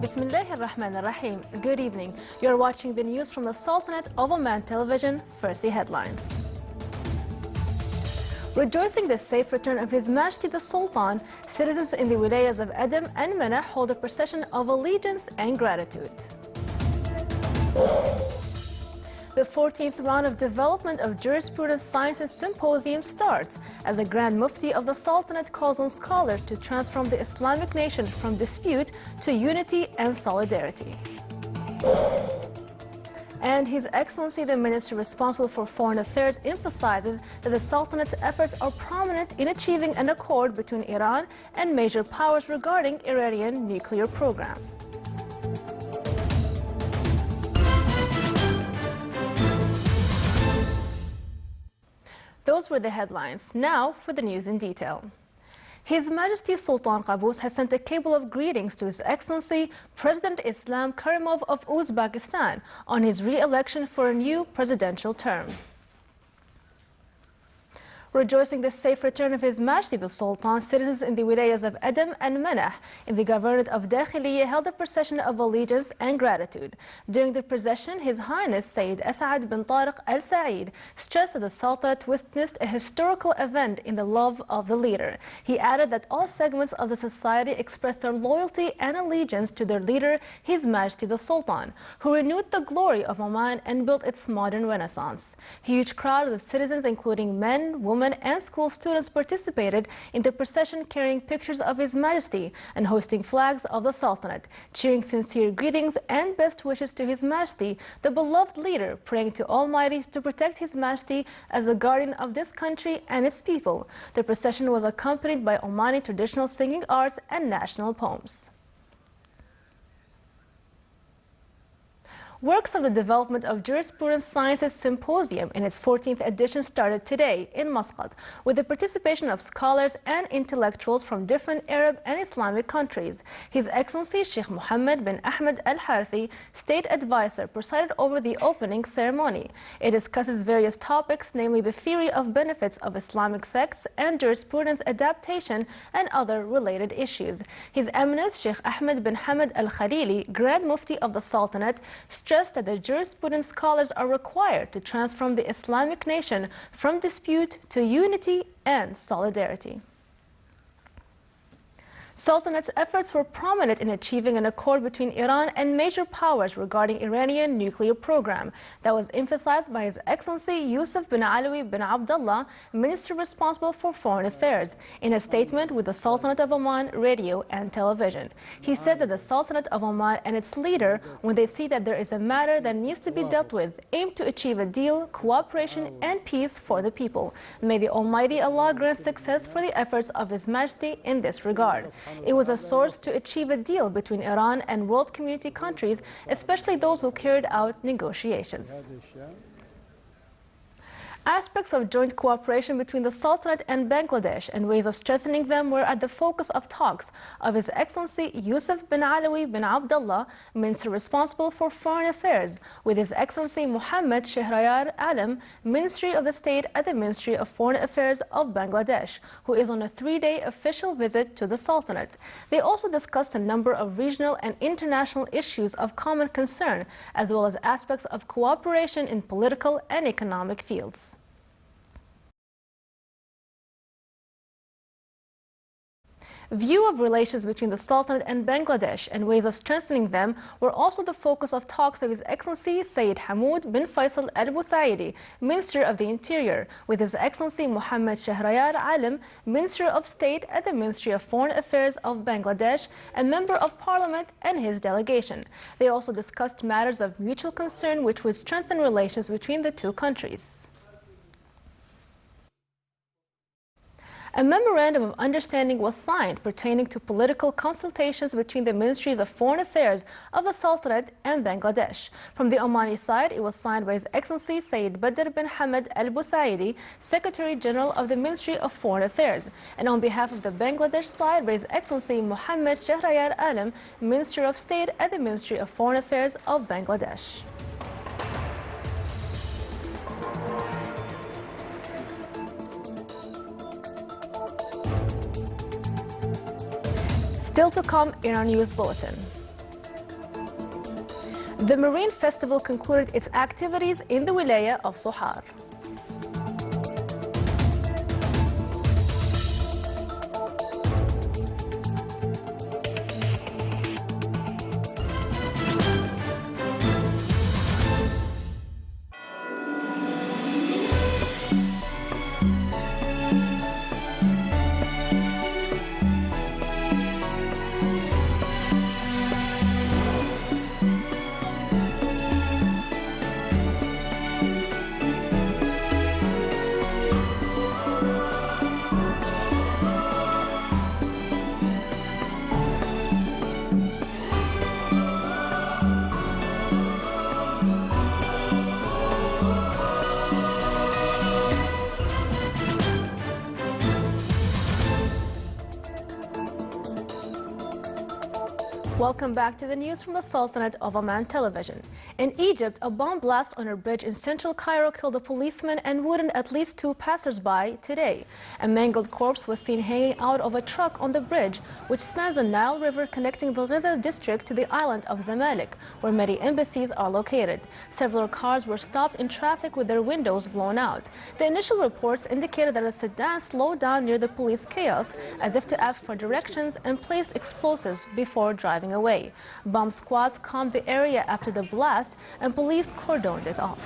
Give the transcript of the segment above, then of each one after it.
Bismillah ar-Rahman ar-Rahim. Good evening. You're watching the news from the Sultanate of Oman television. First, the headlines. Rejoicing the safe return of His Majesty the Sultan, citizens in the wilayas of Adam and Manah hold a procession of allegiance and gratitude. The 14th round of development of jurisprudence science and symposium starts as the Grand Mufti of the Sultanate calls on scholars to transform the Islamic nation from dispute to unity and solidarity. And His Excellency the Minister responsible for Foreign Affairs emphasizes that the Sultanate's efforts are prominent in achieving an accord between Iran and major powers regarding Iranian nuclear program. Those were the headlines. Now for the news in detail. His Majesty Sultan Qaboos has sent a cable of greetings to His Excellency President Islam Karimov of Uzbekistan on his re-election for a new presidential term. Rejoicing the safe return of His Majesty the Sultan, citizens in the wilayas of Adam and Manah in the Governorate of Dakhiliya held a procession of allegiance and gratitude. During the procession, His Highness Sayyid As'ad bin Tariq Al Saeed stressed that the Sultanate witnessed a historical event in the love of the leader. He added that all segments of the society expressed their loyalty and allegiance to their leader, His Majesty the Sultan, who renewed the glory of Oman and built its modern renaissance. A huge crowd of citizens, including men, women, and school students participated in the procession, carrying pictures of His Majesty and hosting flags of the Sultanate, cheering sincere greetings and best wishes to His Majesty, the beloved leader, praying to Almighty to protect His Majesty as the guardian of this country and its people. The procession was accompanied by Omani traditional singing arts and national poems. Works of the Development of Jurisprudence Sciences Symposium in its 14th edition started today in Muscat with the participation of scholars and intellectuals from different Arab and Islamic countries. His Excellency Sheikh Mohammed bin Ahmed Al Harthi, State Advisor, presided over the opening ceremony. It discusses various topics, namely the theory of benefits of Islamic sects and jurisprudence adaptation and other related issues. His Eminence Sheikh Ahmed bin Hamad Al Khalili, Grand Mufti of the Sultanate, stressed that the jurisprudence scholars are required to transform the Islamic nation from dispute to unity and solidarity. Sultanate's efforts were prominent in achieving an accord between Iran and major powers regarding Iranian nuclear program that was emphasized by His Excellency Yusuf bin Alawi bin Abdullah, Minister responsible for Foreign Affairs, in a statement with the Sultanate of Oman radio and television. He said that the Sultanate of Oman and its leader, when they see that there is a matter that needs to be dealt with, aim to achieve a deal, cooperation, and peace for the people. May the Almighty Allah grant success for the efforts of His Majesty in this regard. It was a source to achieve a deal between Iran and world community countries, especially those who carried out negotiations. Aspects of joint cooperation between the Sultanate and Bangladesh and ways of strengthening them were at the focus of talks of His Excellency Yusuf bin Alawi bin Abdullah, Minister responsible for Foreign Affairs, with His Excellency Muhammad Shahriyar Alam, Ministry of the State at the Ministry of Foreign Affairs of Bangladesh, who is on a 3-day official visit to the Sultanate. They also discussed a number of regional and international issues of common concern, as well as aspects of cooperation in political and economic fields. View of relations between the Sultanate and Bangladesh and ways of strengthening them were also the focus of talks of His Excellency Sayyid Hamoud bin Faisal Al Busaidi, Minister of the Interior, with His Excellency Muhammad Shahriyar Alam, Minister of State at the Ministry of Foreign Affairs of Bangladesh, and Member of Parliament, and his delegation. They also discussed matters of mutual concern which would strengthen relations between the two countries. A memorandum of understanding was signed pertaining to political consultations between the Ministries of Foreign Affairs of the Sultanate and Bangladesh. From the Omani side, it was signed by His Excellency Sayyid Badr bin Hamad Al Busaidi, Secretary General of the Ministry of Foreign Affairs, and on behalf of the Bangladesh side by His Excellency Muhammad Shahriyar Alam, Minister of State at the Ministry of Foreign Affairs of Bangladesh. Still to come in our news bulletin. The Marine Festival concluded its activities in the wilaya of Sohar. Welcome back to the news from the Sultanate of Oman television. In Egypt, a bomb blast on a bridge in central Cairo killed a policeman and wounded at least 2 passers-by today. A mangled corpse was seen hanging out of a truck on the bridge, which spans the Nile River connecting the Gaza district to the island of Zamalek, where many embassies are located. Several cars were stopped in traffic with their windows blown out. The initial reports indicated that a sedan slowed down near the police kiosk as if to ask for directions and placed explosives before driving away. Bomb squads combed the area after the blast and police cordoned it off.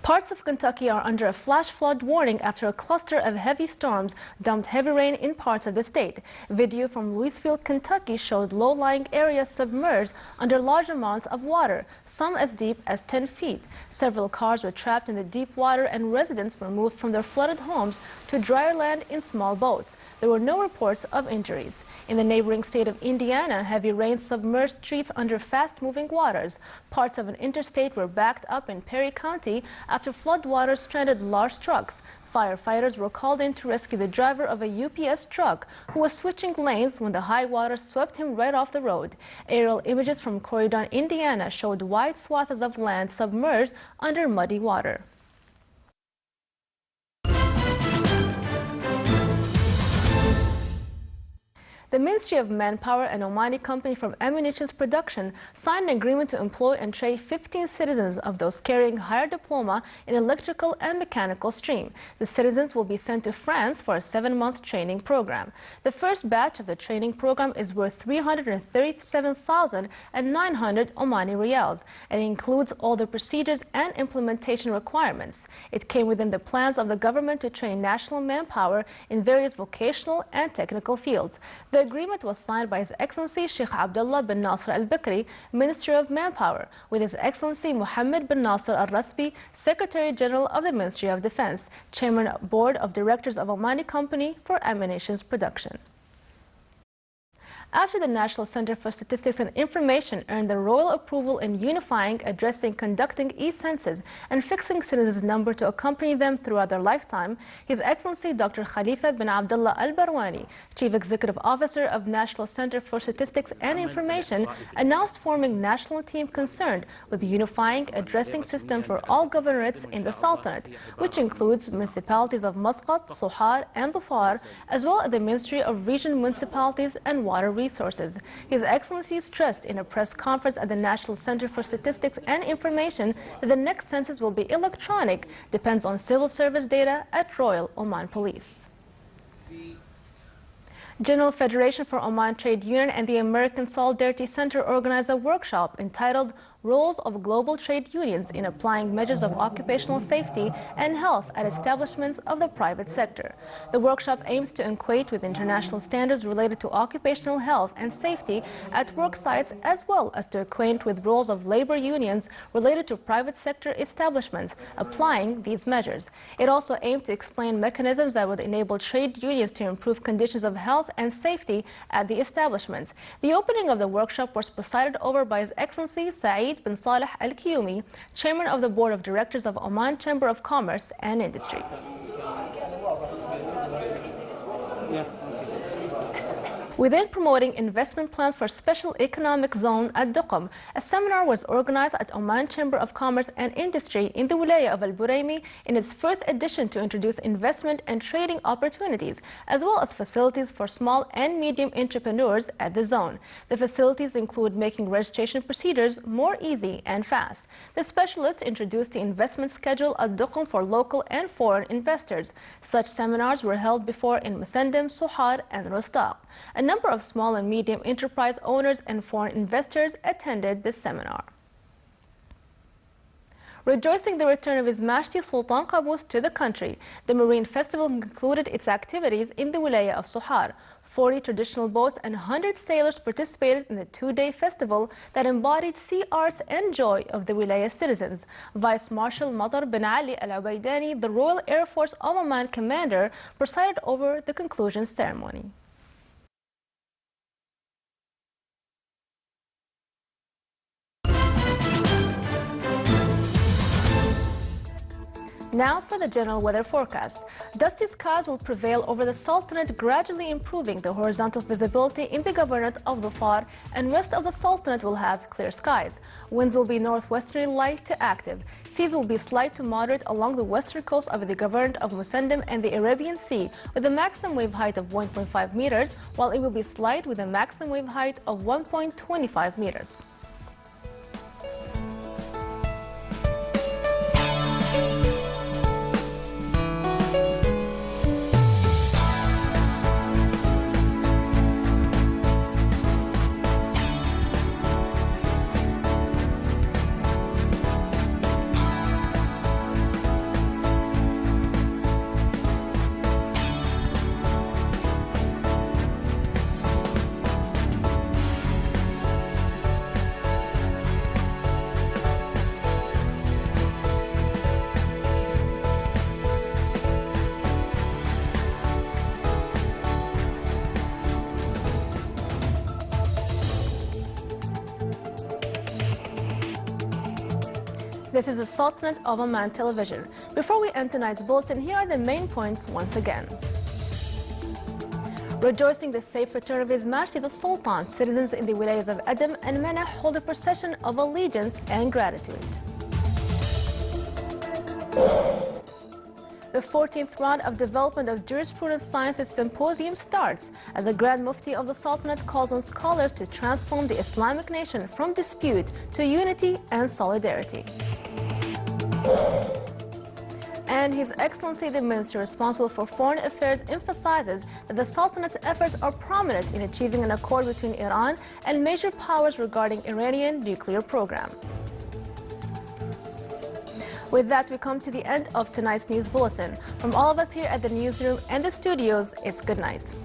Parts of Kentucky are under a flash flood warning after a cluster of heavy storms dumped heavy rain in parts of the state. Video from Louisville, Kentucky showed low-lying areas submerged under large amounts of water, some as deep as 10 feet. Several cars were trapped in the deep water and residents were moved from their flooded homes to drier land in small boats. There were no reports of injuries. In the neighboring state of Indiana, heavy rain submerged streets under fast-moving waters. Parts of an interstate were backed up in Perry County after floodwaters stranded large trucks. Firefighters were called in to rescue the driver of a UPS truck who was switching lanes when the high water swept him right off the road. Aerial images from Corydon, Indiana showed wide swaths of land submerged under muddy water. The Ministry of Manpower and Omani company from ammunitions production signed an agreement to employ and train 15 citizens of those carrying higher diploma in electrical and mechanical stream. The citizens will be sent to France for a 7-month training program. The first batch of the training program is worth 337,900 Omani riyals and includes all the procedures and implementation requirements. It came within the plans of the government to train national manpower in various vocational and technical fields. The agreement was signed by His Excellency Sheikh Abdullah bin Nasser al-Bakri, Minister of Manpower, with His Excellency Mohammed bin Nasser al-Rasbi, Secretary General of the Ministry of Defense, Chairman of Board of Directors of Omani Company for Ammunitions Production. After the National Center for Statistics and Information earned the royal approval in unifying, addressing, conducting e-census and fixing citizens' number to accompany them throughout their lifetime, His Excellency Dr. Khalifa bin Abdullah al-Barwani, Chief Executive Officer of National Center for Statistics and Information, announced forming national team concerned with unifying, addressing system for all governorates in the Sultanate, which includes municipalities of Muscat, Sohar, and Dhofar, as well as the Ministry of Region Municipalities and Water Resources. His Excellency stressed in a press conference at the National Center for Statistics and Information that the next census will be electronic, depends on civil service data at Royal Oman Police. General Federation for Oman Trade Union and the American Solidarity Center organized a workshop entitled Roles of Global Trade Unions in Applying Measures of Occupational Safety and Health at Establishments of the Private Sector. The workshop aims to equate with international standards related to occupational health and safety at work sites, as well as to acquaint with roles of labor unions related to private sector establishments applying these measures. It also aimed to explain mechanisms that would enable trade unions to improve conditions of health and safety at the establishments. The opening of the workshop was presided over by His Excellency Saeed bin Saleh Al-Kiyumi, Chairman of the Board of Directors of Oman Chamber of Commerce and Industry. Within promoting investment plans for special economic zone at Duqm, a seminar was organized at Oman Chamber of Commerce and Industry in the Wilaya of Al Buraimi in its 4th edition to introduce investment and trading opportunities, as well as facilities for small and medium entrepreneurs at the zone. The facilities include making registration procedures more easy and fast. The specialists introduced the investment schedule at Duqm for local and foreign investors. Such seminars were held before in Memorandum, Suhar, and Rostaq. A number of small and medium enterprise owners and foreign investors attended this seminar. Rejoicing the return of His Majesty Sultan Qaboos to the country, the Marine Festival concluded its activities in the Wilaya of Suhar. 40 traditional boats and 100 sailors participated in the 2-day festival that embodied sea arts and joy of the Wilaya citizens. Vice Marshal Madar bin Ali Al Ubaidani, the Royal Air Force of Oman commander, presided over the conclusion ceremony. Now for the general weather forecast. Dusty skies will prevail over the Sultanate, gradually improving the horizontal visibility in the Governorate of Dhofar, and rest of the Sultanate will have clear skies. Winds will be northwesterly light to active. Seas will be slight to moderate along the western coast of the Governorate of Memorandum and the Arabian Sea, with a maximum wave height of 1.5 meters, while it will be slight with a maximum wave height of 1.25 meters. This is the Sultanate of Oman television. Before we end tonight's bulletin, here are the main points once again. Rejoicing the safe return of His Majesty the Sultan, citizens in the wilayas of Adam and Manah hold a procession of allegiance and gratitude. The 14th round of Development of Jurisprudence Sciences Symposium starts as the Grand Mufti of the Sultanate calls on scholars to transform the Islamic nation from dispute to unity and solidarity. And His Excellency the Minister responsible for Foreign Affairs emphasizes that the Sultanate's efforts are prominent in achieving an accord between Iran and major powers regarding Iranian nuclear program. With that, we come to the end of tonight's news bulletin. From all of us here at the newsroom and the studios, it's good night.